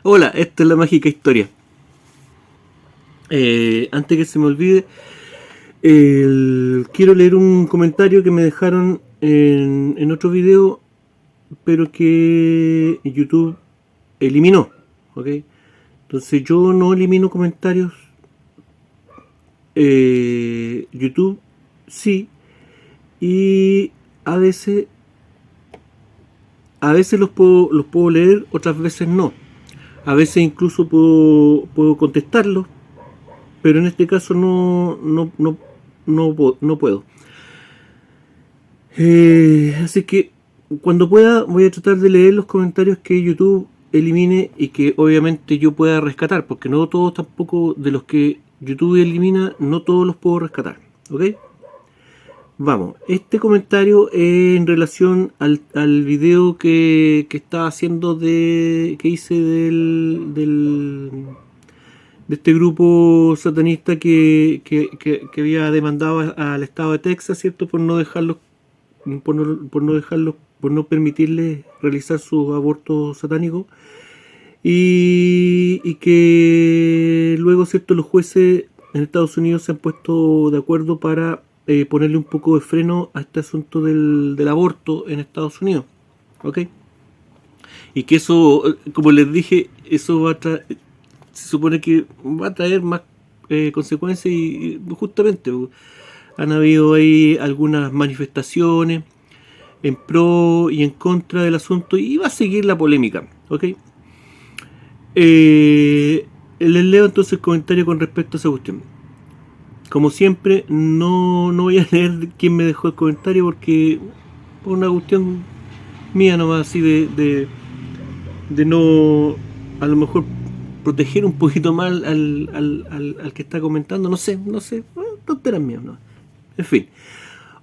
Hola, esta es la mágica historia. Antes que se me olvide, quiero leer un comentario que me dejaron en otro video, pero que YouTube eliminó. ¿Ok? Entonces yo no elimino comentarios. YouTube sí. Y a veces los puedo leer, otras veces no. A veces incluso puedo contestarlos, pero en este caso no puedo. Así que cuando pueda voy a tratar de leer los comentarios que YouTube elimine y que obviamente yo pueda rescatar, porque no todos tampoco de los que YouTube elimina, no todos los puedo rescatar. ¿Ok? Vamos, este comentario es en relación al video que estaba haciendo que hice de este grupo satanista que había demandado al estado de Texas, ¿cierto? Por no dejarlos, por no permitirles realizar sus abortos satánicos. Y que luego, ¿cierto? Los jueces en Estados Unidos se han puesto de acuerdo para ponerle un poco de freno a este asunto del aborto en Estados Unidos. ¿Ok? Y que eso, como les dije, eso va a traer, se supone que va a traer más consecuencias y justamente han habido ahí algunas manifestaciones en pro y en contra del asunto y va a seguir la polémica. ¿Ok? Les leo entonces el comentario con respecto a esa cuestión. Como siempre, no voy a leer quién me dejó el comentario porque por una cuestión mía nomás así de no, a lo mejor proteger un poquito más al que está comentando, no sé, tonteras mías, ¿no? En fin.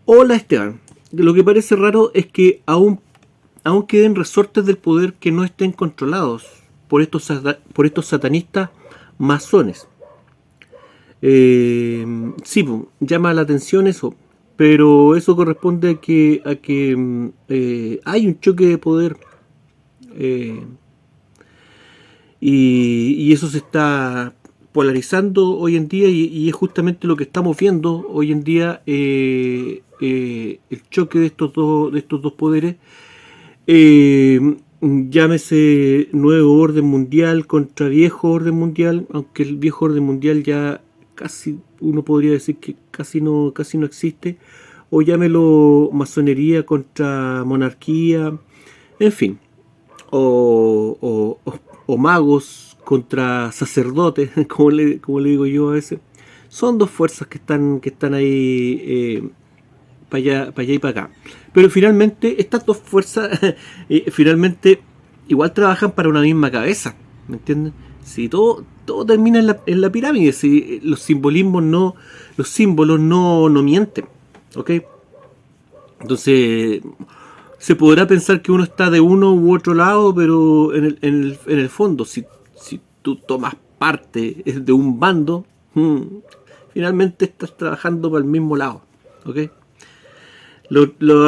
Hola Esteban, lo que parece raro es que aún queden resortes del poder que no estén controlados por estos satanistas masones. Sí, llama la atención eso, pero eso corresponde a que hay un choque de poder y eso se está polarizando hoy en día y es justamente lo que estamos viendo hoy en día, el choque de estos dos poderes. Llámese nuevo orden mundial contra viejo orden mundial, aunque el viejo orden mundial ya casi uno podría decir que casi no existe, o llámelo masonería contra monarquía, en fin, o magos contra sacerdotes, como le digo yo a veces. Son dos fuerzas que están ahí, para allá y para acá. Pero finalmente estas dos fuerzas finalmente igual trabajan para una misma cabeza, ¿me entienden? Si todo termina en la pirámide, si los simbolismos los símbolos no mienten, ¿ok? Entonces se podrá pensar que uno está de uno u otro lado, pero en el fondo, si tú tomas parte de un bando, finalmente estás trabajando para el mismo lado, ¿ok?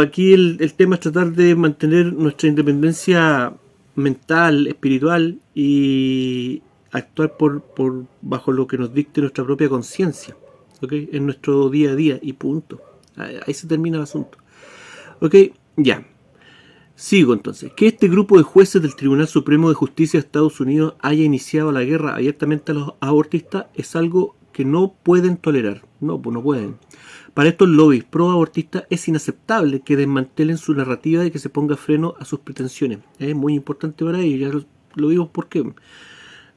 Aquí el tema es tratar de mantener nuestra independencia mental, espiritual y actuar bajo lo que nos dicte nuestra propia conciencia, ¿ok? En nuestro día a día y punto. Ahí se termina el asunto. ¿Ok? Ya. Sigo entonces. Que este grupo de jueces del Tribunal Supremo de Justicia de Estados Unidos haya iniciado la guerra abiertamente a los abortistas es algo que no pueden tolerar. No, pues no pueden. Para estos lobbies pro-abortistas es inaceptable que desmantelen su narrativa de que se ponga freno a sus pretensiones. Es muy importante para ellos, ya lo digo porque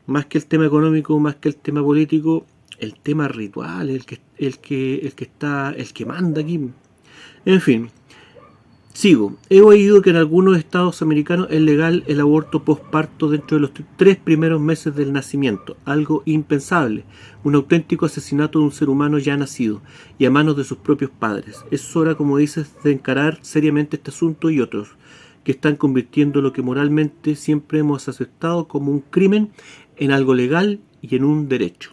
más que el tema económico, más que el tema político, el tema ritual, el que manda aquí. En fin. Sigo. He oído que en algunos estados americanos es legal el aborto postparto dentro de los 3 primeros meses del nacimiento, algo impensable, un auténtico asesinato de un ser humano ya nacido y a manos de sus propios padres. Es hora, como dices, de encarar seriamente este asunto y otros, que están convirtiendo lo que moralmente siempre hemos aceptado como un crimen en algo legal y en un derecho.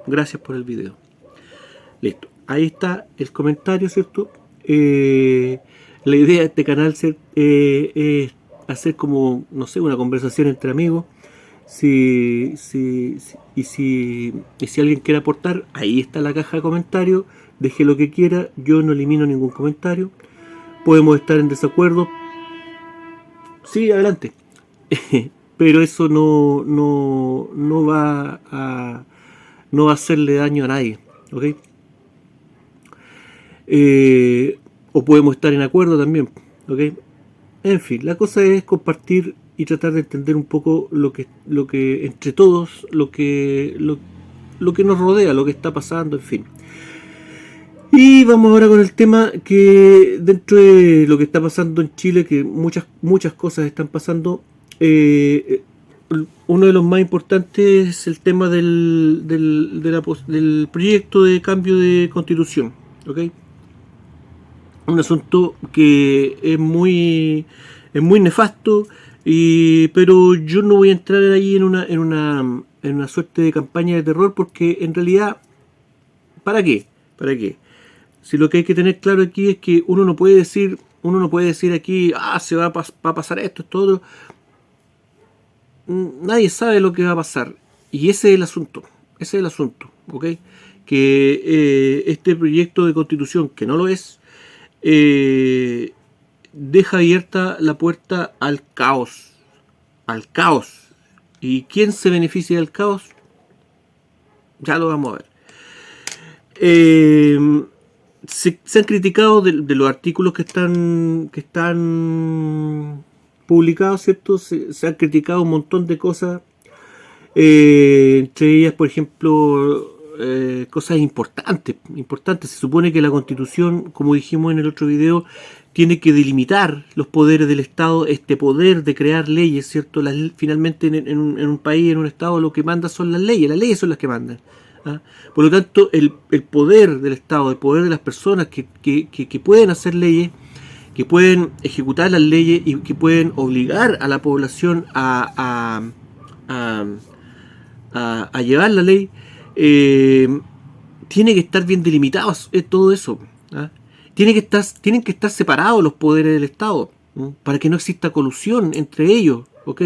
Gracias por el video. Listo. Ahí está el comentario, ¿cierto? La idea de este canal es hacer como, no sé, una conversación entre amigos. Si alguien quiere aportar, ahí está la caja de comentarios. Deje lo que quiera, yo no elimino ningún comentario. Podemos estar en desacuerdo. Sí, adelante. Pero eso no va a hacerle daño a nadie, ¿ok? O podemos estar en acuerdo también, ¿ok? En fin, la cosa es compartir y tratar de entender un poco lo que entre todos, lo que nos rodea, lo que está pasando, en fin. Y vamos ahora con el tema que dentro de lo que está pasando en Chile, que muchas cosas están pasando, uno de los más importantes es el tema del proyecto de cambio de constitución, ¿ok? Un asunto que es muy nefasto, pero yo no voy a entrar ahí en una suerte de campaña de terror, porque en realidad, ¿para qué? Si lo que hay que tener claro aquí es que uno no puede decir aquí, se va a pasar esto, todo. Nadie sabe lo que va a pasar. Y ese es el asunto, ¿ok? Que este proyecto de constitución, que no lo es, deja abierta la puerta al caos. ¿Y quién se beneficia del caos? Ya lo vamos a ver. Se han criticado de los artículos que están publicados, ¿cierto? Se han criticado un montón de cosas, entre ellas, por ejemplo, cosas importantes. Se supone que la Constitución, como dijimos en el otro video, tiene que delimitar los poderes del Estado, este poder de crear leyes, ¿cierto? Finalmente en un país, en un Estado, lo que manda son las leyes son las que mandan. ¿Ah? Por lo tanto, el poder del Estado, el poder de las personas que pueden hacer leyes, que pueden ejecutar las leyes y que pueden obligar a la población a llevar la ley, tiene que estar bien delimitado todo eso. ¿Ah? Tienen que estar separados los poderes del Estado, ¿no? Para que no exista colusión entre ellos, ¿ok?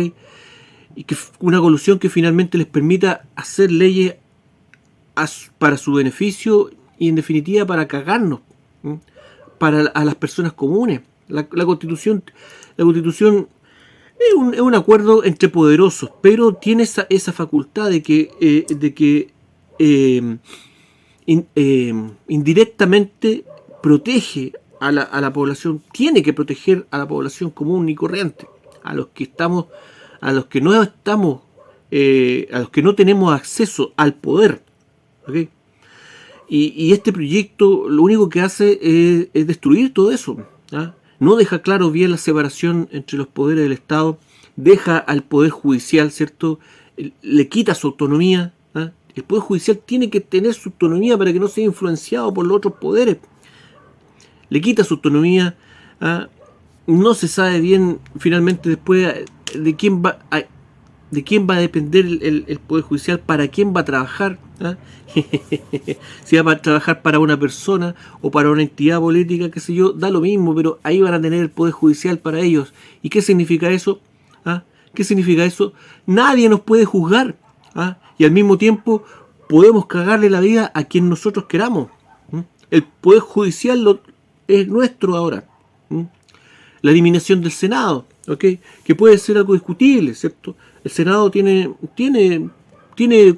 Y que una colusión que finalmente les permita hacer leyes para su beneficio y en definitiva para cagarnos, ¿no? Para a las personas comunes. La Constitución es un acuerdo entre poderosos, pero tiene esa facultad de que indirectamente protege a la población, tiene que proteger a la población común y corriente, a los que no tenemos acceso al poder, ¿okay? Y este proyecto lo único que hace es destruir todo eso, ¿ah? No deja claro bien la separación entre los poderes del Estado, deja al Poder Judicial, ¿cierto? Le quita su autonomía, ¿ah? El Poder Judicial tiene que tener su autonomía para que no sea influenciado por los otros poderes. Le quita su autonomía, ¿ah? No se sabe bien finalmente después de quién va a depender el Poder Judicial, para quién va a trabajar, ¿ah? Si va a trabajar para una persona o para una entidad política, qué sé yo, da lo mismo, pero ahí van a tener el Poder Judicial para ellos. ¿Y qué significa eso? ¿Ah? ¿Qué significa eso? Nadie nos puede juzgar, ¿ah? Y al mismo tiempo podemos cagarle la vida a quien nosotros queramos. El Poder Judicial es nuestro ahora. La eliminación del Senado, ¿okay? Que puede ser algo discutible, ¿cierto? El Senado tiene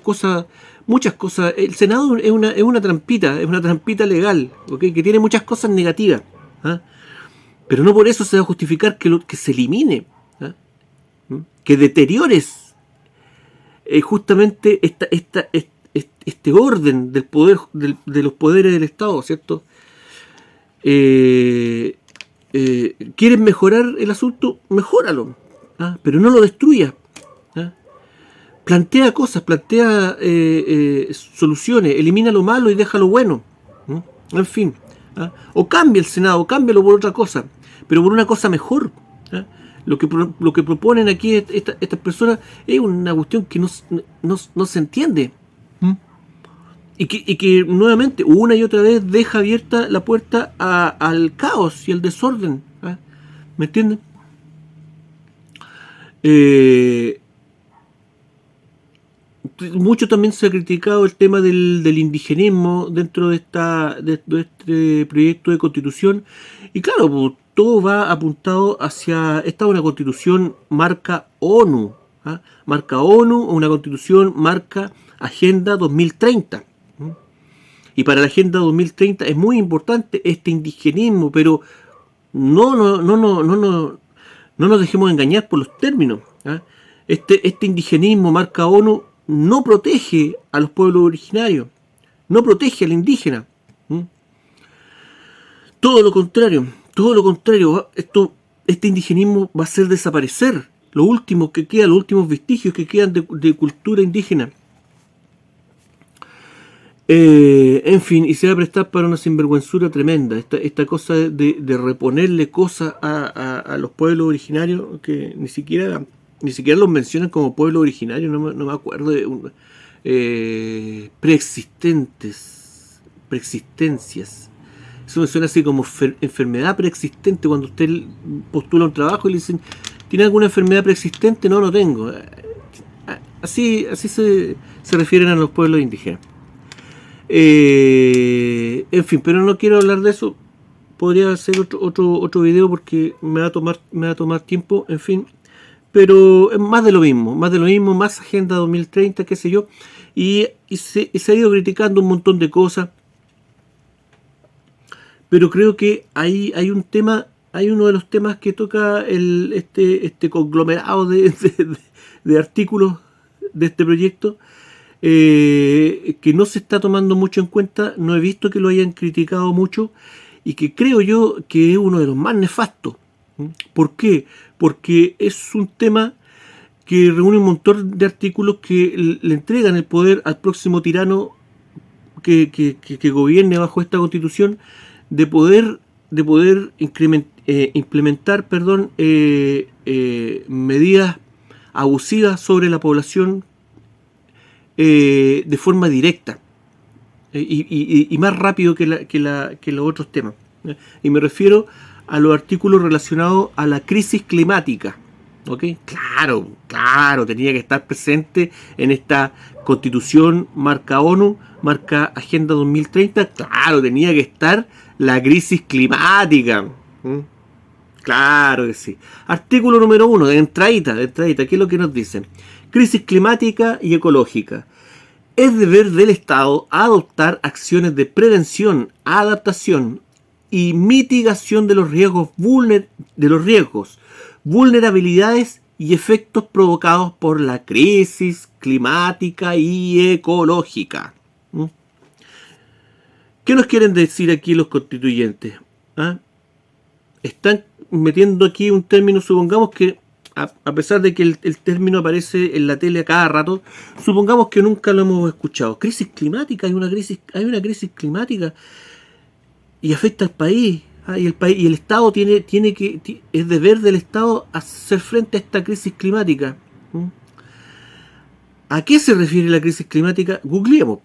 cosas, muchas cosas. El Senado es una trampita legal, ¿okay? Que tiene muchas cosas negativas, ¿ah? Pero no por eso se va a justificar que se elimine, ¿ah? Que deteriores justamente este orden del poder, de los poderes del Estado, ¿cierto? ¿Quieres mejorar el asunto? Mejóralo, ¿ah? Pero no lo destruyas, ¿ah? Plantea cosas, plantea soluciones, elimina lo malo y deja lo bueno, ¿no? En fin, ¿ah? O cambia el Senado, cámbialo por otra cosa, pero por una cosa mejor, ¿ah? Lo que proponen aquí estas personas es una cuestión que no se entiende. Y que nuevamente, una y otra vez, deja abierta la puerta al caos y al desorden, ¿ah? ¿Me entienden? Eh, Mucho también se ha criticado el tema del indigenismo dentro de este proyecto de constitución. Y claro, pues, todo va apuntado hacia... Esta es una constitución marca ONU. ¿Ah? Marca ONU, una constitución marca Agenda 2030. ¿Mm? Y para la Agenda 2030 es muy importante este indigenismo, pero no nos dejemos engañar por los términos. ¿Ah? Este indigenismo marca ONU no protege a los pueblos originarios, no protege al indígena. ¿Mm? Todo lo contrario, todo lo contrario. Este indigenismo va a hacer desaparecer lo último que queda, los últimos vestigios que quedan de cultura indígena. En fin, y se va a prestar para una sinvergüenzura tremenda. Esta cosa de reponerle cosas a los pueblos originarios que ni siquiera los mencionan como pueblos originarios, no me acuerdo de preexistencias. Eso me suena así como enfermedad preexistente. Cuando usted postula un trabajo y le dicen, ¿tiene alguna enfermedad preexistente? No, no tengo. Así se refieren a los pueblos indígenas. En fin, pero no quiero hablar de eso. Podría hacer otro video porque me va a tomar tiempo, en fin. Pero es más de lo mismo, más Agenda 2030, qué sé yo. Y se ha ido criticando un montón de cosas. Pero creo que hay un tema, hay uno de los temas que toca este conglomerado de artículos de este proyecto, que no se está tomando mucho en cuenta. No he visto que lo hayan criticado mucho y que creo yo que es uno de los más nefastos. ¿Por qué? Porque es un tema que reúne un montón de artículos que le entregan el poder al próximo tirano que gobierne bajo esta constitución, de poder implementar medidas abusivas sobre la población, de forma directa, y más rápido que los otros temas. Y me refiero a los artículos relacionados a la crisis climática. ¿Ok? Claro, tenía que estar presente en esta constitución marca ONU, marca Agenda 2030. Claro, tenía que estar la crisis climática. ¿Mm? Claro que sí. Artículo número 1, de entradita, ¿qué es lo que nos dicen? Crisis climática y ecológica. Es deber del Estado adoptar acciones de prevención, adaptación y mitigación de los riesgos, vulnerabilidades y efectos provocados por la crisis climática y ecológica. ¿Mm? ¿Qué nos quieren decir aquí los constituyentes? ¿Ah? Están metiendo aquí un término, supongamos que, a pesar de que el término aparece en la tele a cada rato, supongamos que nunca lo hemos escuchado. Crisis climática, hay una crisis climática y afecta al país. Y el Estado es deber del Estado hacer frente a esta crisis climática. ¿A qué se refiere la crisis climática? Googleemos.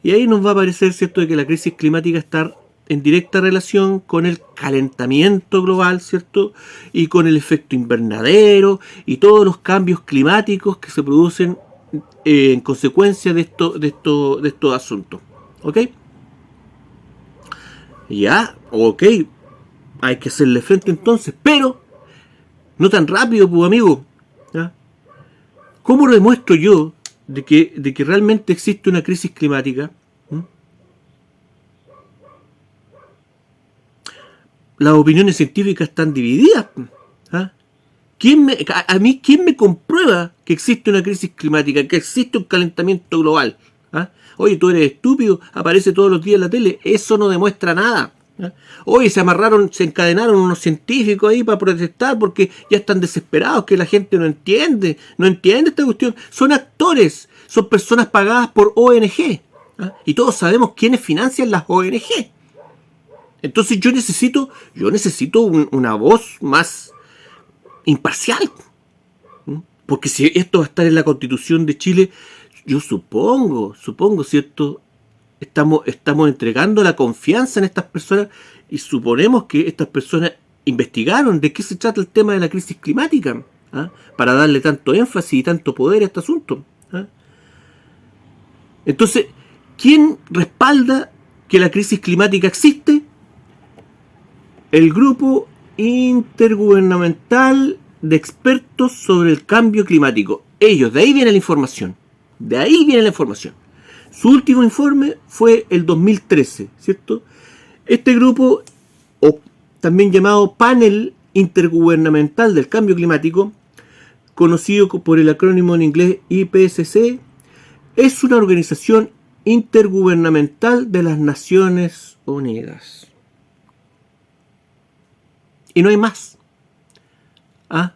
Y ahí nos va a aparecer, ¿cierto?, de que la crisis climática está en directa relación con el calentamiento global, ¿cierto?, y con el efecto invernadero y todos los cambios climáticos que se producen en consecuencia de estos asuntos. ¿Ok? Ya, ok, hay que hacerle frente entonces, pero no tan rápido, pues, amigo. ¿Ya? ¿Cómo demuestro yo de que realmente existe una crisis climática? Las opiniones científicas están divididas. ¿Ah? ¿Quién me comprueba que existe una crisis climática, que existe un calentamiento global? ¿Ah? Oye, tú eres estúpido, aparece todos los días en la tele. Eso no demuestra nada. ¿Ah? Oye, se encadenaron unos científicos ahí para protestar porque ya están desesperados, que la gente no entiende esta cuestión. Son actores, son personas pagadas por ONG. ¿Ah? Y todos sabemos quiénes financian las ONG. Entonces yo necesito una voz más imparcial. Porque si esto va a estar en la Constitución de Chile, yo supongo, ¿cierto? Estamos entregando la confianza en estas personas y suponemos que estas personas investigaron de qué se trata el tema de la crisis climática. ¿ah? Para darle tanto énfasis y tanto poder a este asunto. ¿Ah? Entonces, ¿quién respalda que la crisis climática existe? El grupo intergubernamental de expertos sobre el cambio climático. Ellos, de ahí viene la información. De ahí viene la información. Su último informe fue el 2013, ¿cierto? Este grupo, o también llamado Panel Intergubernamental del Cambio Climático, conocido por el acrónimo en inglés IPCC, es una organización intergubernamental de las Naciones Unidas. Y no hay más. ¿Ah?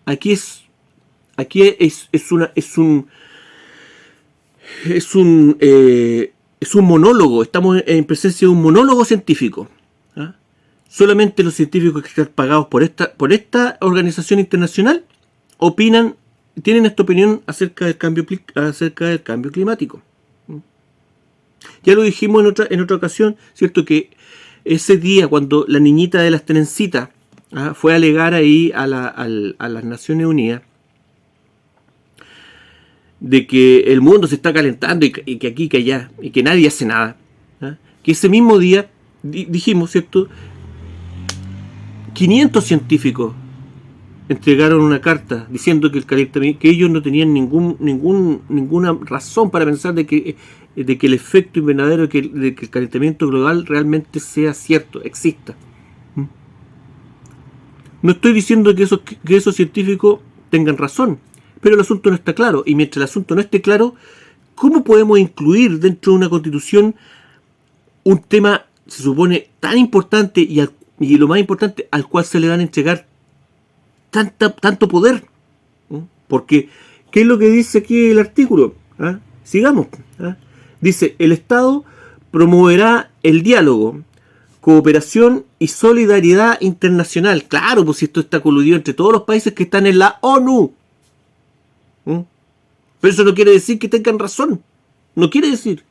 Aquí es un monólogo. Estamos en presencia de un monólogo científico. ¿Ah? Solamente los científicos que están pagados por esta organización internacional tienen esta opinión acerca del cambio climático. Ya lo dijimos en otra ocasión, ¿cierto? Que ese día cuando la niñita de las Terencitas fue a alegar ahí a las Naciones Unidas de que el mundo se está calentando y que aquí, que allá, y que nadie hace nada, que ese mismo día dijimos, ¿cierto? 500 científicos entregaron una carta diciendo que que ellos no tenían ninguna razón para pensar de que el efecto invernadero, de que el calentamiento global realmente sea cierto, exista. No estoy diciendo que esos científicos tengan razón, pero el asunto no está claro. Y mientras el asunto no esté claro, ¿cómo podemos incluir dentro de una constitución un tema, se supone, tan importante y lo más importante, al cual se le van a entregar tanto poder? Porque, ¿qué es lo que dice aquí el artículo? Sigamos. Dice, el Estado promoverá el diálogo, cooperación y solidaridad internacional. Claro, pues si esto está coludido entre todos los países que están en la ONU. Pero eso no quiere decir que tengan razón. No quiere decir.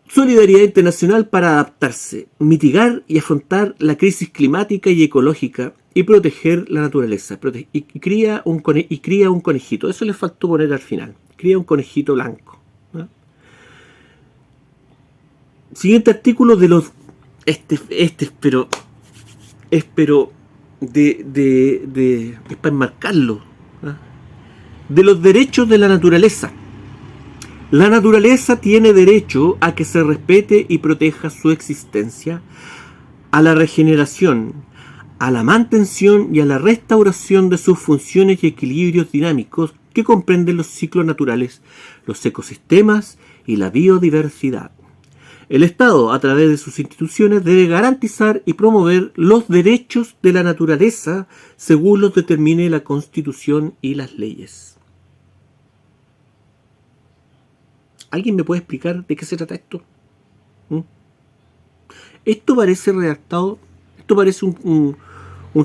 Solidaridad internacional para adaptarse, mitigar y afrontar la crisis climática y ecológica y proteger la naturaleza. Y cría un conejito. Eso le faltó poner al final. Cría un conejito blanco. Siguiente artículo de los... pero es para enmarcarlo. De los derechos de la naturaleza. La naturaleza tiene derecho a que se respete y proteja su existencia, a la regeneración, a la mantención y a la restauración de sus funciones y equilibrios dinámicos que comprenden los ciclos naturales, los ecosistemas y la biodiversidad. El Estado, a través de sus instituciones, debe garantizar y promover los derechos de la naturaleza según los determine la Constitución y las leyes. ¿Alguien me puede explicar de qué se trata esto? Esto parece redactado, esto parece un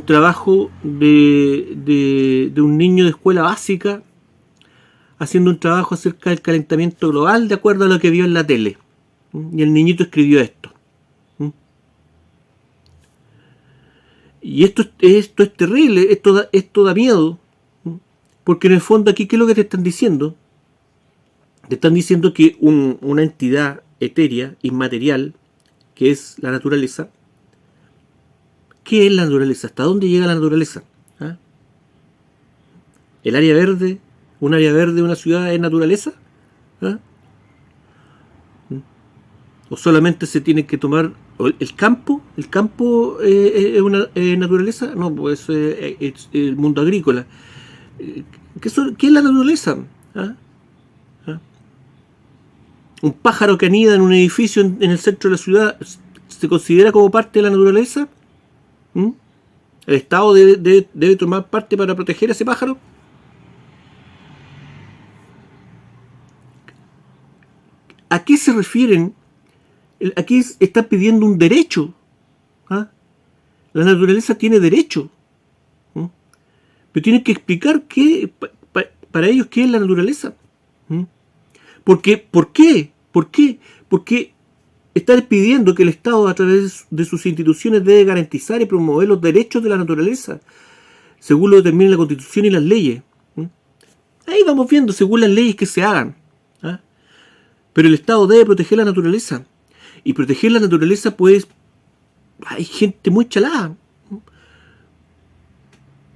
trabajo de un niño de escuela básica haciendo un trabajo acerca del calentamiento global de acuerdo a lo que vio en la tele. Y el niñito escribió esto. Y esto es terrible, esto da miedo. Porque en el fondo aquí, ¿qué es lo que te están diciendo? Te están diciendo que una entidad etérea, inmaterial, que es la naturaleza. ¿Qué es la naturaleza? ¿Hasta dónde llega la naturaleza? ¿El área verde? ¿Un área verde de una ciudad es naturaleza? ¿O solamente se tiene que tomar el campo? ¿El campo es una naturaleza? No, pues es el mundo agrícola. ¿Qué es la naturaleza? ¿Un pájaro que anida en un edificio en el centro de la ciudad se considera como parte de la naturaleza? ¿El Estado debe tomar parte para proteger a ese pájaro? ¿A qué se refieren? Aquí está pidiendo un derecho. La naturaleza tiene derecho. Pero tienen que explicar para ellos qué es la naturaleza. ¿Por qué? Porque Están pidiendo que el Estado, a través de sus instituciones, debe garantizar y promover los derechos de la naturaleza, según lo determina la Constitución y las leyes. Ahí vamos viendo, según las leyes que se hagan. ¿Ah? Pero el Estado debe proteger la naturaleza. Y proteger la naturaleza, pues, hay gente muy chalada.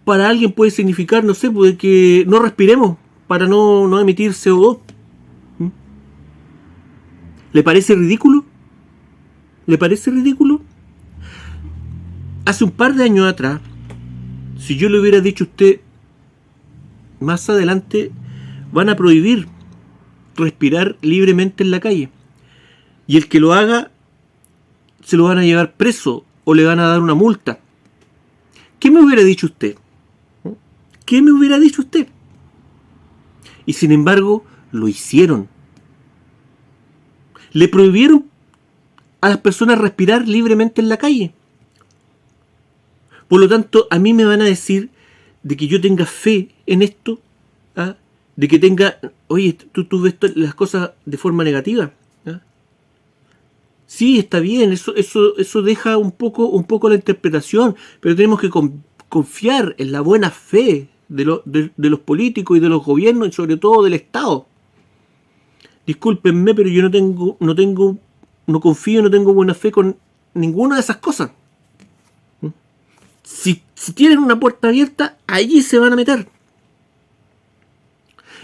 Para alguien puede significar, no sé, pues, que no respiremos para no emitir CO2. ¿Le parece ridículo? ¿Le parece ridículo? Hace un par de años atrás, si yo le hubiera dicho a usted, más adelante van a prohibir respirar libremente en la calle, y el que lo haga se lo van a llevar preso o le van a dar una multa, ¿qué me hubiera dicho usted? ¿Qué me hubiera dicho usted? Y sin embargo, lo hicieron. Le prohibieron a las personas respirar libremente en la calle. Por lo tanto, a mí me van a decir de que yo tenga fe en esto, ¿ah? De que tenga, oye, tú ves las cosas de forma negativa. ¿Ah? Sí, está bien, eso deja un poco la interpretación, pero tenemos que confiar en la buena fe de los políticos y de los gobiernos y sobre todo del Estado. Discúlpenme, pero yo no confío, no tengo buena fe con ninguna de esas cosas. Si tienen una puerta abierta, allí se van a meter.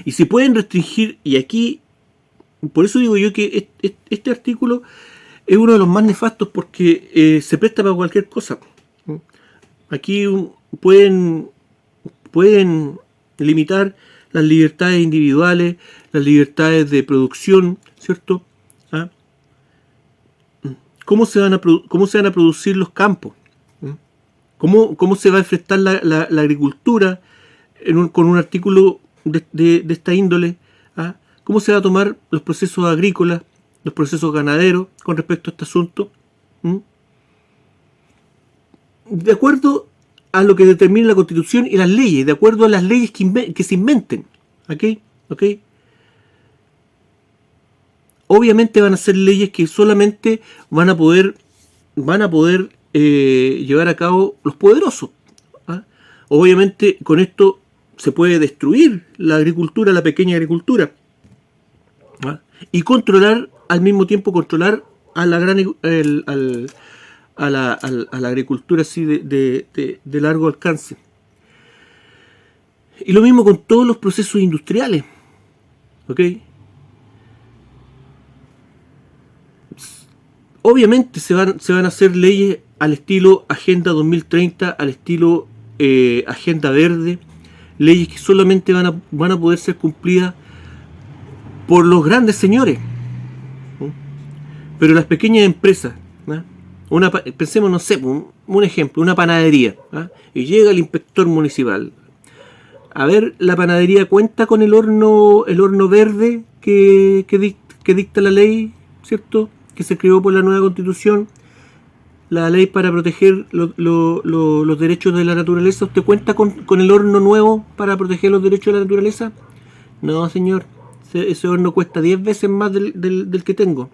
Y si pueden restringir, y aquí, por eso digo yo que este artículo es uno de los más nefastos porque se presta para cualquier cosa. Aquí pueden limitar las libertades individuales, las libertades de producción, ¿cierto? ¿Ah? ¿Cómo se van a producir los campos? ¿Cómo se va a enfrentar la agricultura con un artículo de esta índole? ¿Ah? ¿Cómo se va a tomar los procesos agrícolas, los procesos ganaderos con respecto a este asunto? De acuerdo a lo que determina la Constitución y las leyes, de acuerdo a las leyes que se inventen. ¿Ok? Obviamente van a ser leyes que solamente van a poder llevar a cabo los poderosos. ¿Ah? Obviamente con esto se puede destruir la agricultura, la pequeña agricultura. ¿Ah? Y al mismo tiempo controlar a la gran a la agricultura así de largo alcance. Y lo mismo con todos los procesos industriales. ¿Ok? Obviamente se van a hacer leyes al estilo Agenda 2030, al estilo Agenda Verde, leyes que solamente van a poder ser cumplidas por los grandes señores. Pero las pequeñas empresas, ¿no? Pensemos, no sé, un ejemplo, una panadería, ¿no? Y llega el inspector municipal. A ver, la panadería cuenta con el horno verde que dicta la ley, ¿cierto? Que se creó por la nueva Constitución, la ley para proteger los derechos de la naturaleza. ¿Usted cuenta con el horno nuevo para proteger los derechos de la naturaleza? No, señor. Ese horno cuesta 10 veces más del que tengo.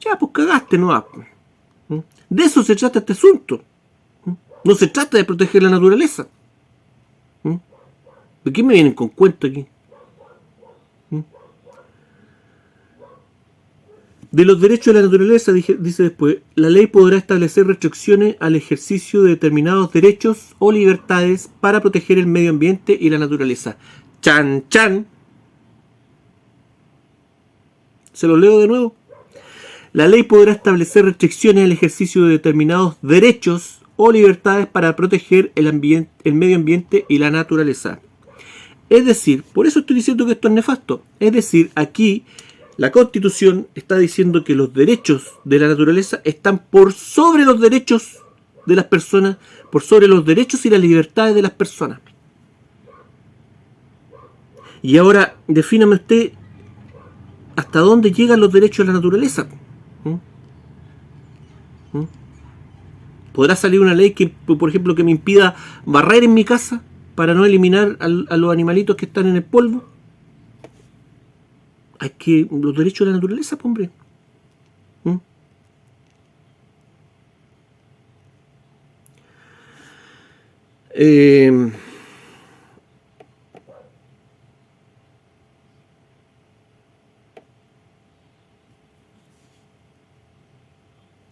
Ya, pues cagaste, no. De eso se trata este asunto. No se trata de proteger la naturaleza. ¿Por qué me vienen con cuentos aquí? De los derechos de la naturaleza, dice después, la ley podrá establecer restricciones al ejercicio de determinados derechos o libertades para proteger el medio ambiente y la naturaleza. ¡Chan, chan! Se lo leo de nuevo. La ley podrá establecer restricciones al ejercicio de determinados derechos o libertades para proteger el medio ambiente y la naturaleza. Es decir, por eso estoy diciendo que esto es nefasto. Es decir, aquí la Constitución está diciendo que los derechos de la naturaleza están por sobre los derechos de las personas, por sobre los derechos y las libertades de las personas. Y ahora, defíname usted hasta dónde llegan los derechos de la naturaleza. ¿Podrá salir una ley que, por ejemplo, que me impida barrer en mi casa para no eliminar a los animalitos que están en el polvo? Hay que los derechos de la naturaleza, hombre. Eh,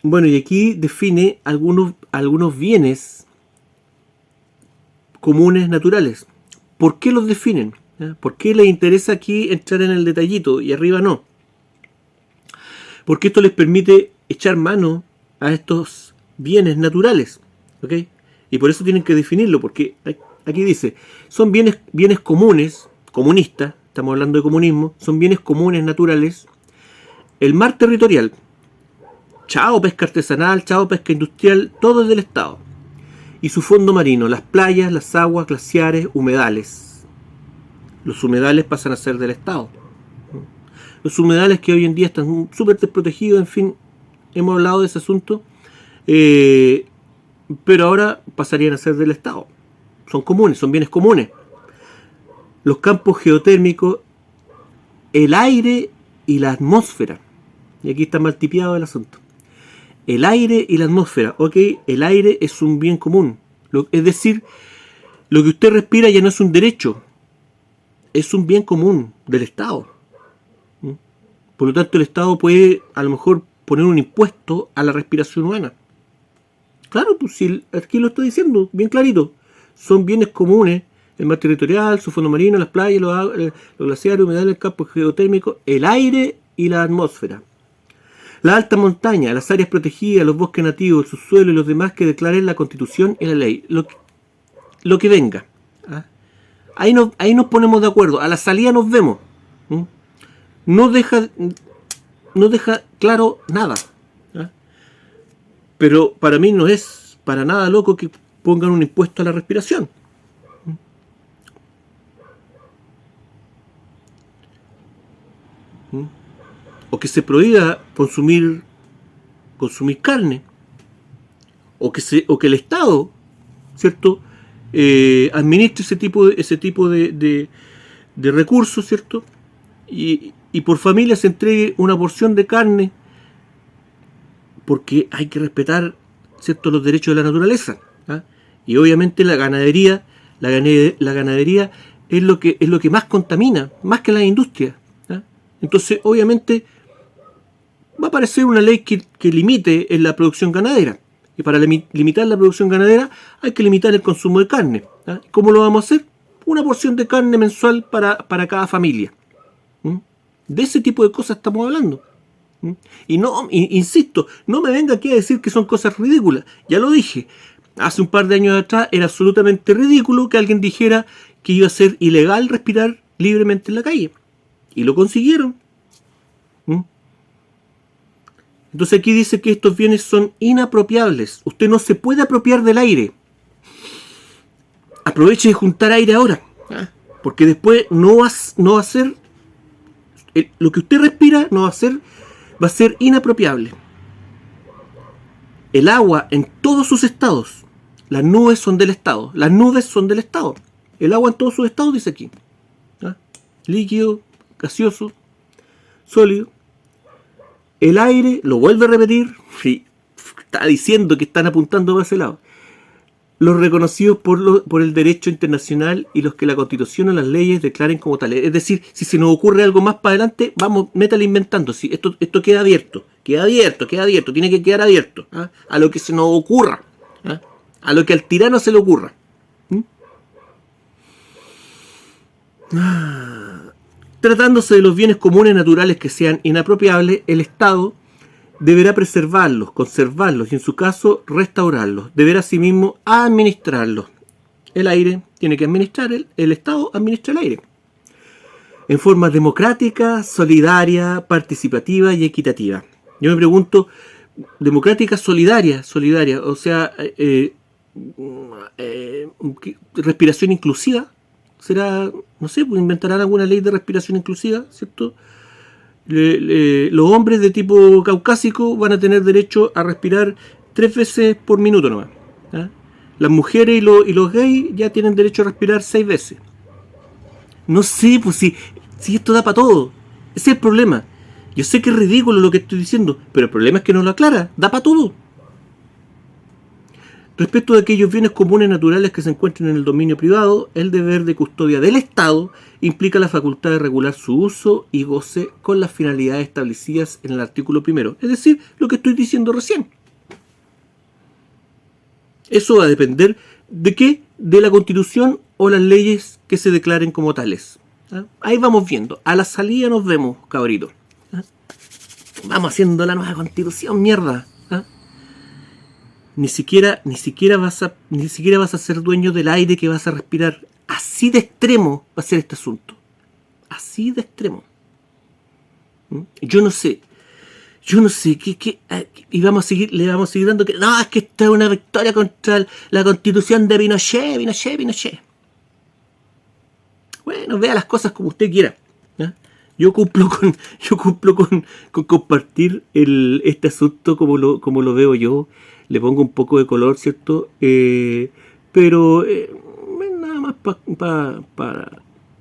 bueno, y aquí define algunos bienes comunes naturales. ¿Por qué los definen? ¿Ya? ¿Por qué les interesa aquí entrar en el detallito y arriba no? Porque esto les permite echar mano a estos bienes naturales. ¿Ok? Y por eso tienen que definirlo, porque aquí dice, son bienes comunes, comunistas, estamos hablando de comunismo, son bienes comunes naturales. El mar territorial, chao pesca artesanal, chao pesca industrial, todo es del Estado. Y su fondo marino, las playas, las aguas, glaciares, humedales. Los humedales pasan a ser del Estado. Los humedales que hoy en día están súper desprotegidos, en fin, hemos hablado de ese asunto, pero ahora pasarían a ser del Estado. Son comunes, son bienes comunes. Los campos geotérmicos, el aire y la atmósfera. Y aquí está mal tipiado el asunto. El aire y la atmósfera, ok, el aire es un bien común. Es decir, lo que usted respira ya no es un derecho, es un bien común del Estado. Por lo tanto, el Estado puede a lo mejor poner un impuesto a la respiración humana. Claro, pues si aquí lo estoy diciendo, bien clarito. Son bienes comunes, el mar territorial, su fondo marino, las playas, los glaciares, humedales, el campo geotérmico, el aire y la atmósfera. La alta montaña, las áreas protegidas, los bosques nativos, el subsuelo y los demás que declaren la Constitución y la ley. Lo que venga. ¿Ah? Ahí nos ponemos de acuerdo. A la salida nos vemos. No deja claro nada. ¿Ah? Pero para mí no es para nada loco que pongan un impuesto a la respiración. O que se prohíba consumir carne, o que el Estado, ¿cierto?, administre ese tipo de recursos, ¿cierto?, y por familia se entregue una porción de carne, porque hay que respetar, ¿cierto?, los derechos de la naturaleza. ¿Ah? Y obviamente la ganadería es lo que más contamina, más que la industria. ¿Ah? Entonces, obviamente, va a aparecer una ley que limite en la producción ganadera. Y para limitar la producción ganadera hay que limitar el consumo de carne. ¿Ah? ¿Cómo lo vamos a hacer? Una porción de carne mensual para cada familia. De ese tipo de cosas estamos hablando. Y no, insisto, no me venga aquí a decir que son cosas ridículas. Ya lo dije, hace un par de años atrás era absolutamente ridículo que alguien dijera que iba a ser ilegal respirar libremente en la calle. Y lo consiguieron. Entonces aquí dice que estos bienes son inapropiables. Usted no se puede apropiar del aire. Aproveche de juntar aire ahora. Porque después no va a ser... lo que usted respira va a ser inapropiable. El agua en todos sus estados. Las nubes son del Estado. Las nubes son del Estado. El agua en todos sus estados dice aquí. Líquido, gaseoso, sólido. El aire, lo vuelve a repetir, sí, está diciendo que están apuntando para ese lado. Los reconocidos por el derecho internacional y los que la Constitución o las leyes declaren como tales. Es decir, si se nos ocurre algo más para adelante, vamos, métale inventando. Sí, esto queda abierto, tiene que quedar abierto. ¿Ah? A lo que se nos ocurra, ¿ah? A lo que al tirano se le ocurra. Tratándose de los bienes comunes naturales que sean inapropiables, el Estado deberá preservarlos, conservarlos y en su caso restaurarlos. Deberá asimismo administrarlos. El aire tiene que administrar, el Estado administra el aire. En forma democrática, solidaria, participativa y equitativa. Yo me pregunto, democrática, solidaria, o sea, respiración inclusiva. Será, no sé, pues inventarán alguna ley de respiración inclusiva, ¿cierto? Los hombres de tipo caucásico van a tener derecho a respirar 3 veces por minuto nomás. ¿Ah? Las mujeres y los gays ya tienen derecho a respirar 6 veces. No sé, pues si esto da para todo. Ese es el problema. Yo sé que es ridículo lo que estoy diciendo, pero el problema es que no lo aclara. Da para todo. Respecto de aquellos bienes comunes naturales que se encuentren en el dominio privado, el deber de custodia del Estado implica la facultad de regular su uso y goce con las finalidades establecidas en el artículo primero. Es decir, lo que estoy diciendo recién. Eso va a depender de qué, de la Constitución o las leyes que se declaren como tales. ¿Ah? Ahí vamos viendo. A la salida nos vemos, cabrito. ¿Ah? Vamos haciendo la nueva Constitución, mierda. ¿Ah? Ni siquiera vas a ser dueño del aire que vas a respirar. Así de extremo va a ser este asunto. Así de extremo. Yo no sé qué y le vamos a seguir dando que no, es que esta es una victoria contra la Constitución de Pinochet. Bueno, vea las cosas como usted quiera. ¿Ya? Yo cumplo con compartir este asunto como lo veo yo. Le pongo un poco de color, ¿cierto? Pero nada más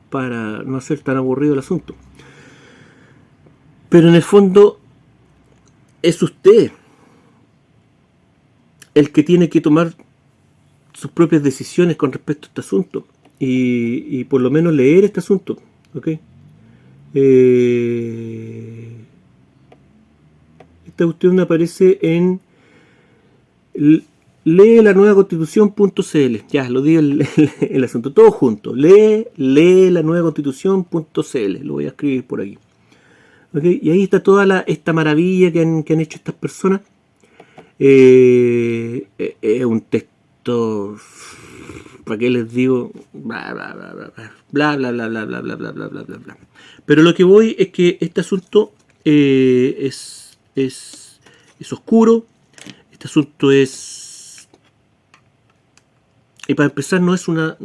para no hacer tan aburrido el asunto. Pero en el fondo es usted el que tiene que tomar sus propias decisiones con respecto a este asunto y por lo menos leer este asunto, ¿ok? Esta cuestión aparece en lee la nueva constitución.cl. Ya, lo digo el asunto, todo junto. Lee la nueva constitución.cl. Lo voy a escribir por aquí. ¿Okay? Y ahí está toda esta maravilla que han hecho estas personas. Es un texto, ¿para qué les digo? Bla, bla, bla, bla, bla, bla, bla, bla, bla, bla, bla, bla, bla, bla, bla. Pero lo que voy es que este asunto es oscuro. Este asunto es... Y para empezar no es una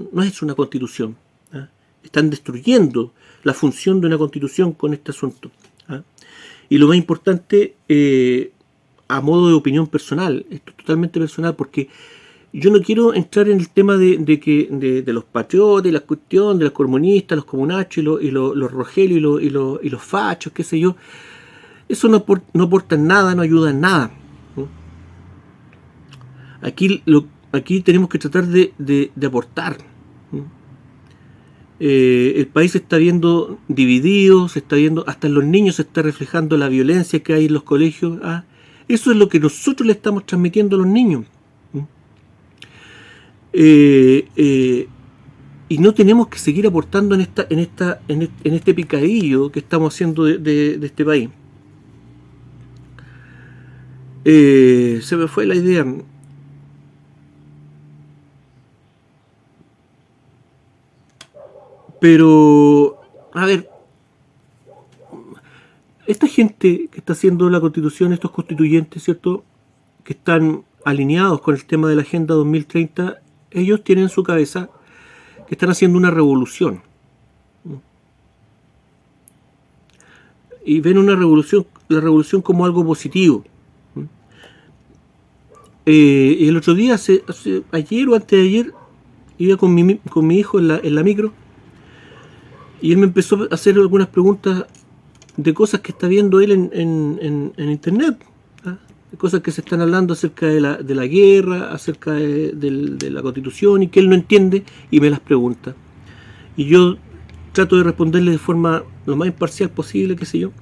constitución. ¿Ah? Están destruyendo la función de una constitución con este asunto. ¿Ah? Y lo más importante, a modo de opinión personal, esto es totalmente personal, porque yo no quiero entrar en el tema de los patriotas y la cuestión de los comunistas, los comunachos y los rogelios y los fachos, qué sé yo. Eso no aporta en nada, no ayuda en nada. Aquí tenemos que tratar de aportar. El país se está viendo dividido, se está viendo, hasta en los niños se está reflejando la violencia que hay en los colegios. Eso es lo que nosotros le estamos transmitiendo a los niños. Y no tenemos que seguir aportando en este picadillo que estamos haciendo de este país. Se me fue la idea. Pero, a ver, esta gente que está haciendo la constitución, estos constituyentes, ¿cierto?, que están alineados con el tema de la Agenda 2030, ellos tienen en su cabeza que están haciendo una revolución. Y ven la revolución como algo positivo. Y el otro día, ayer o antes de ayer, iba con mi hijo en la micro, y él me empezó a hacer algunas preguntas de cosas que está viendo él en internet, de cosas que se están hablando acerca de la guerra, acerca de la constitución, y que él no entiende y me las pregunta. Y yo trato de responderle de forma lo más imparcial posible, qué sé yo.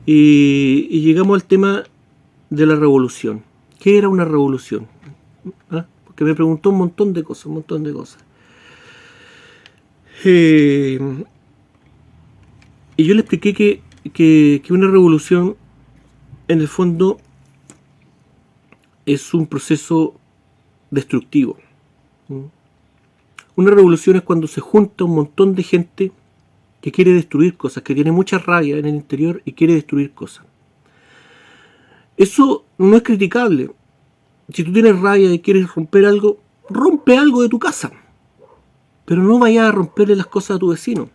Y llegamos al tema de la revolución. ¿Qué era una revolución? Porque me preguntó un montón de cosas. Y yo le expliqué que una revolución en el fondo es un proceso destructivo. Una revolución es cuando se junta un montón de gente que quiere destruir cosas, que tiene mucha rabia en el interior y quiere destruir cosas. Eso no es criticable. Si tú tienes rabia y quieres romper algo, rompe algo de tu casa. Pero no vayas a romperle las cosas a tu vecino.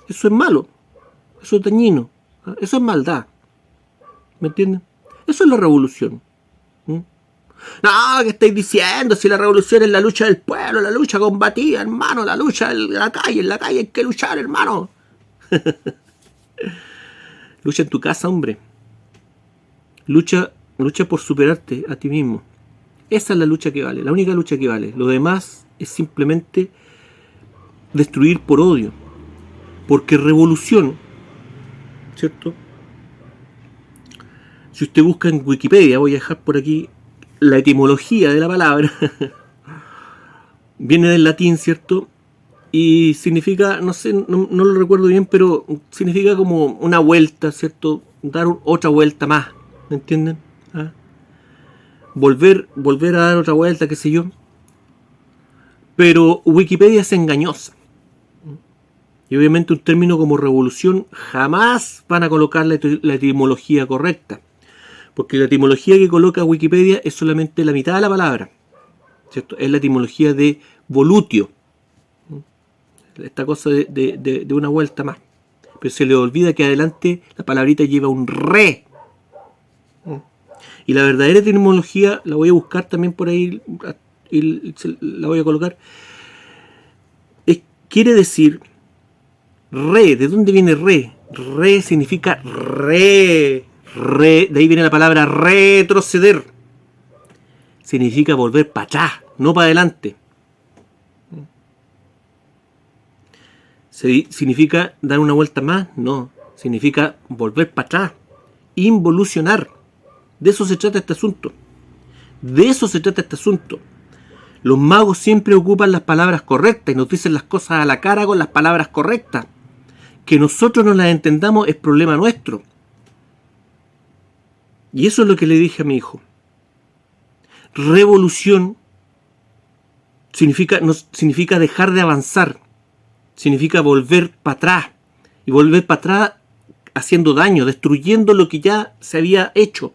Eso es malo. Eso es dañino. Eso es maldad. ¿Me entienden? Eso es la revolución. No, ¿qué estáis diciendo? Si la revolución es la lucha del pueblo, la lucha combatida, hermano, la lucha en la calle hay que luchar, hermano. Lucha en tu casa, hombre. Lucha lucha por superarte a ti mismo. Esa es la lucha que vale, la única lucha que vale. Lo demás es simplemente destruir por odio. Porque revolución, ¿cierto? Si usted busca en Wikipedia, voy a dejar por aquí la etimología de la palabra, viene del latín, ¿cierto? Y significa, no sé, no lo recuerdo bien, pero significa como una vuelta, ¿cierto? Dar otra vuelta más, ¿me entienden? ¿Ah? Volver a dar otra vuelta, qué sé yo. Pero Wikipedia es engañosa. Y obviamente un término como revolución jamás van a colocar la etimología correcta. Porque la etimología que coloca Wikipedia es solamente la mitad de la palabra, ¿cierto? Es la etimología de volutio. Esta cosa de una vuelta más. Pero se le olvida que adelante la palabrita lleva un re. Y la verdadera etimología la voy a buscar también por ahí y la voy a colocar. Quiere decir re. ¿De dónde viene re? Re significa re. De ahí viene la palabra retroceder. Significa volver para atrás, no para adelante. ¿Significa dar una vuelta más? No. Significa volver para atrás. Involucionar. De eso se trata este asunto. De eso se trata este asunto. Los magos siempre ocupan las palabras correctas y nos dicen las cosas a la cara con las palabras correctas. Que nosotros no las entendamos es problema nuestro. Y eso es lo que le dije a mi hijo. Revolución no significa dejar de avanzar. Significa volver para atrás. Y volver para atrás haciendo daño, destruyendo lo que ya se había hecho.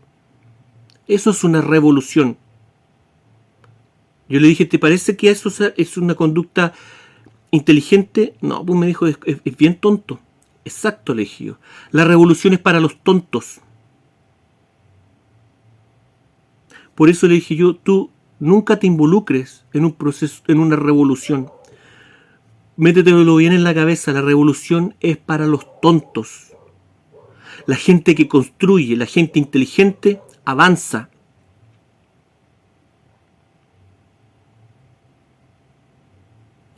Eso es una revolución. Yo le dije, ¿te parece que eso es una conducta inteligente? No, pues me dijo, es bien tonto. Exacto, le dije yo. La revolución es para los tontos. Por eso le dije yo, tú nunca te involucres en un proceso, en una revolución. Métetelo bien en la cabeza, la revolución es para los tontos. La gente que construye, la gente inteligente, avanza.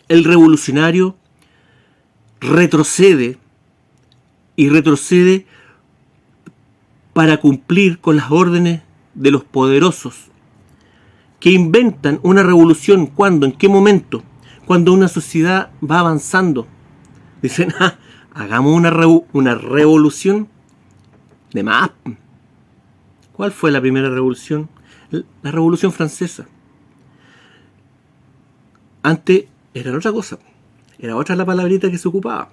El revolucionario retrocede y retrocede para cumplir con las órdenes de los poderosos que inventan una revolución. ¿Cuándo? ¿En qué momento? Cuando una sociedad va avanzando. Dicen, hagamos una revolución de más. ¿Cuál fue la primera revolución? La Revolución Francesa. Antes era otra cosa. Era otra la palabrita que se ocupaba.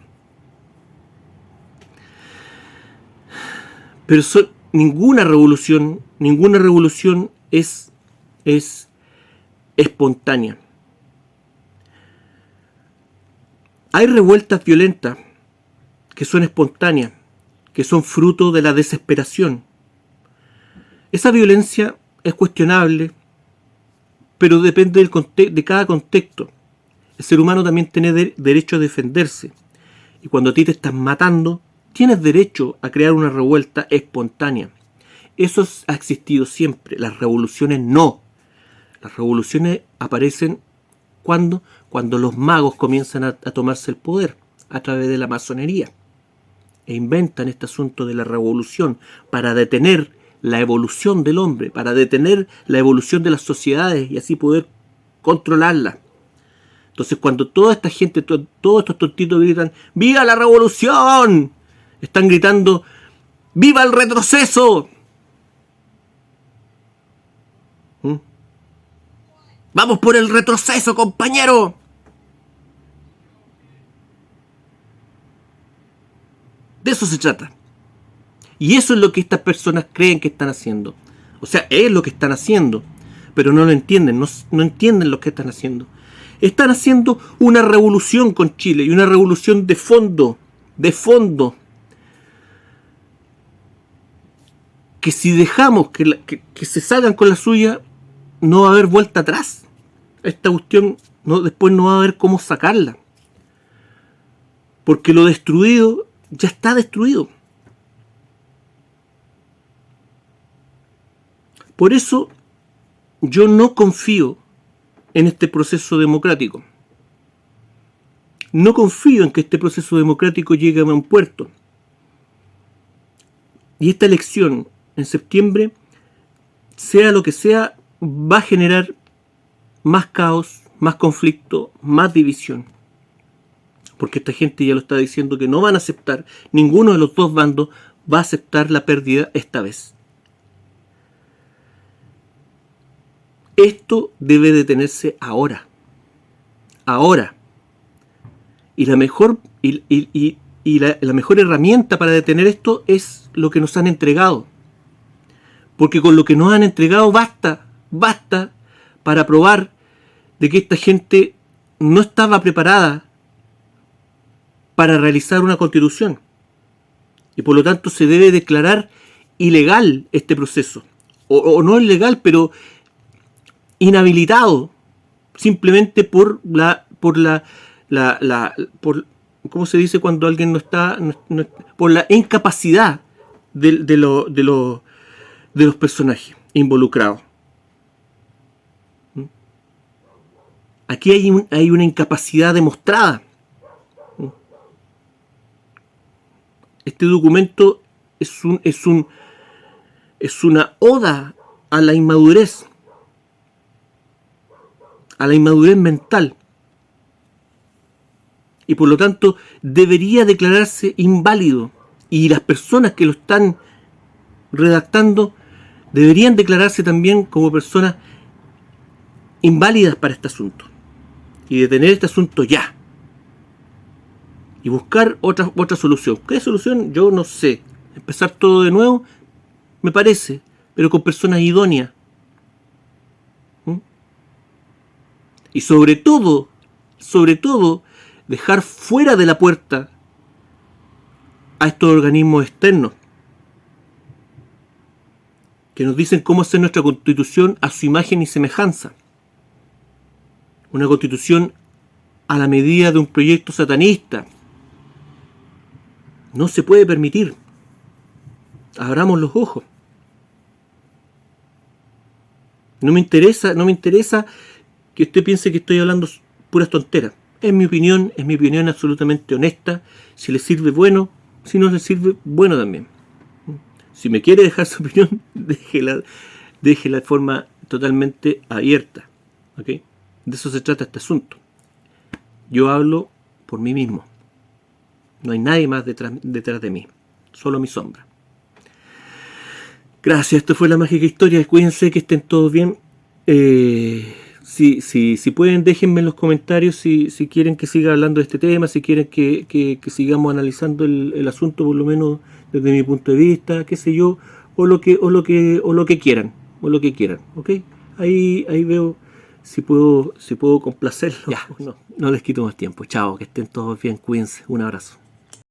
Pero ninguna revolución es espontánea. Hay revueltas violentas que son espontáneas, que son fruto de la desesperación. Esa violencia es cuestionable, pero depende de cada contexto. El ser humano también tiene derecho a defenderse. Y cuando a ti te están matando, tienes derecho a crear una revuelta espontánea. Eso ha existido siempre. Las revoluciones no. Las revoluciones aparecen cuando los magos comienzan a tomarse el poder a través de la masonería. E inventan este asunto de la revolución para detener la evolución del hombre, para detener la evolución de las sociedades y así poder controlarla. Entonces cuando toda esta gente, todos estos tontitos gritan ¡viva la revolución!, están gritando ¡viva el retroceso! ¡Vamos por el retroceso, compañero! De eso se trata. Y eso es lo que estas personas creen que están haciendo. O sea, es lo que están haciendo. Pero no lo entienden, no entienden lo que están haciendo. Están haciendo una revolución con Chile. Y una revolución de fondo. De fondo. Que si dejamos que se salgan con la suya, no va a haber vuelta atrás. Esta cuestión después no va a haber cómo sacarla. Porque lo destruido ya está destruido. Por eso yo no confío en este proceso democrático. No confío en que este proceso democrático llegue a buen puerto. Y esta elección en septiembre, sea lo que sea, va a generar más caos, más conflicto, más división. Porque esta gente ya lo está diciendo que no van a aceptar, ninguno de los dos bandos va a aceptar la pérdida esta vez. Esto debe detenerse ahora. Ahora. Y la mejor, la mejor herramienta para detener esto es lo que nos han entregado. Porque con lo que nos han entregado basta para probar de que esta gente no estaba preparada para realizar una constitución. Y por lo tanto se debe declarar ilegal este proceso. O no ilegal, pero inhabilitado. Simplemente por ¿cómo se dice cuando alguien no está? Por la incapacidad de los personajes involucrados. Aquí hay una incapacidad demostrada. Este documento es una oda a la inmadurez mental. Y por lo tanto debería declararse inválido. Y las personas que lo están redactando deberían declararse también como personas inválidas para este asunto. Y detener este asunto ya. Y buscar otra solución. ¿Qué solución? Yo no sé. Empezar todo de nuevo, me parece, pero con personas idóneas. Y sobre todo, dejar fuera de la puerta a estos organismos externos que nos dicen cómo hacer nuestra constitución a su imagen y semejanza. Una constitución a la medida de un proyecto satanista. No se puede permitir. Abramos los ojos. No me interesa que usted piense que estoy hablando puras tonteras. Es mi opinión absolutamente honesta. Si le sirve, bueno. Si no le sirve, bueno también. Si me quiere dejar su opinión, déjela de forma totalmente abierta. ¿Ok? De eso se trata este asunto. Yo hablo por mí mismo. No hay nadie más detrás de mí. Solo mi sombra. Gracias, esto fue La Mágica Historia. Cuídense, que estén todos bien. Si pueden, déjenme en los comentarios si quieren que siga hablando de este tema, si quieren que sigamos analizando el asunto, por lo menos desde mi punto de vista, qué sé yo, o lo que quieran, ¿ok? Ahí veo si puedo complacerlo. Ya, no les quito más tiempo. Chao, que estén todos bien, cuídense, un abrazo.